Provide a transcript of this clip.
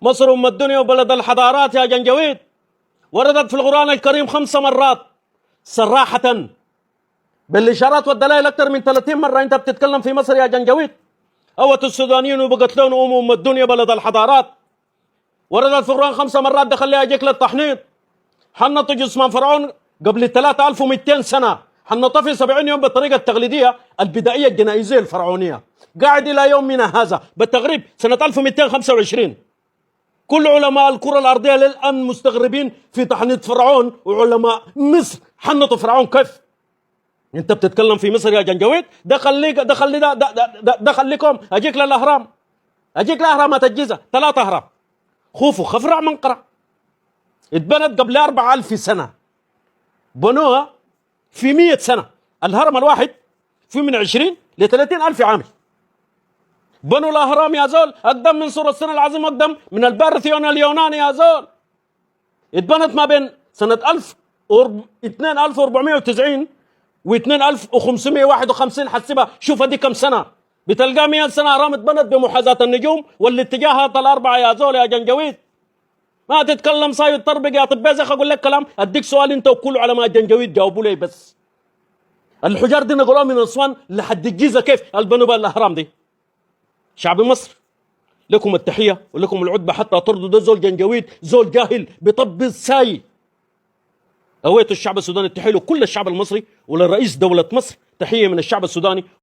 مصر أم الدنيا وبلد الحضارات يا جنجويد. وردت في القرآن الكريم 5 مرات صراحة بالإشارات والدلائل أكثر من 30 مرة. أنت بتتكلم في مصر يا جنجويد. أوت السودانيين وبقتلون أم الدنيا بلد الحضارات. وردت في القرآن 5 مرات دخل لها جيك للتحنيط. حنطوا جثمان فرعون قبل 3200 سنة، حنطوا في 70 يوم بالطريقة التقليدية البدائية الجنائزية الفرعونية، قاعد إلى يومنا هذا بالتقريب سنة 1225. كل علماء الكرة الأرضية للآن مستغربين في تحنيط فرعون، وعلماء مصر حنطوا فرعون كيف؟ أنت بتتكلم في مصر يا جنجويد؟ دخل لكم أجيك للأهرام، أجيك لأهرامات الجيزة 3 أهرام، خوفو خفرع منقرع، اتبنت قبل 4000 سنة، بنوها في 100 سنة. الهرم الواحد في من 20 ل 30 ألف عام. بنوا الأهرام يا زول أقدم من سور الصين العظيم، أقدم من البارثيون اليوناني يا زول. اتبنت ما بين سنة 2490 و 2551 حسبها، شوف دي كم سنة، بتلقى 100 سنة أهرام اتبنت بمحاذاة النجوم والاتجاهات الأربعة يا زول يا جنجويد. ما تتكلم صايد طربق يا طبي زخ. أقول لك كلام، أديك سؤال أنت وكله على ما جنجويد جاوبوا لي بس. الحجار دي نقلوها من أسوان لحد الجيزة، كيف البنوا بها الأهرام دي؟ شعب مصر لكم التحية ولكم العتبة حتى ترضوا ده زول جنجويد، زول جاهل بطب ساي. أويت الشعب السوداني التحية له كل الشعب المصري، ولرئيس دولة مصر تحية من الشعب السوداني.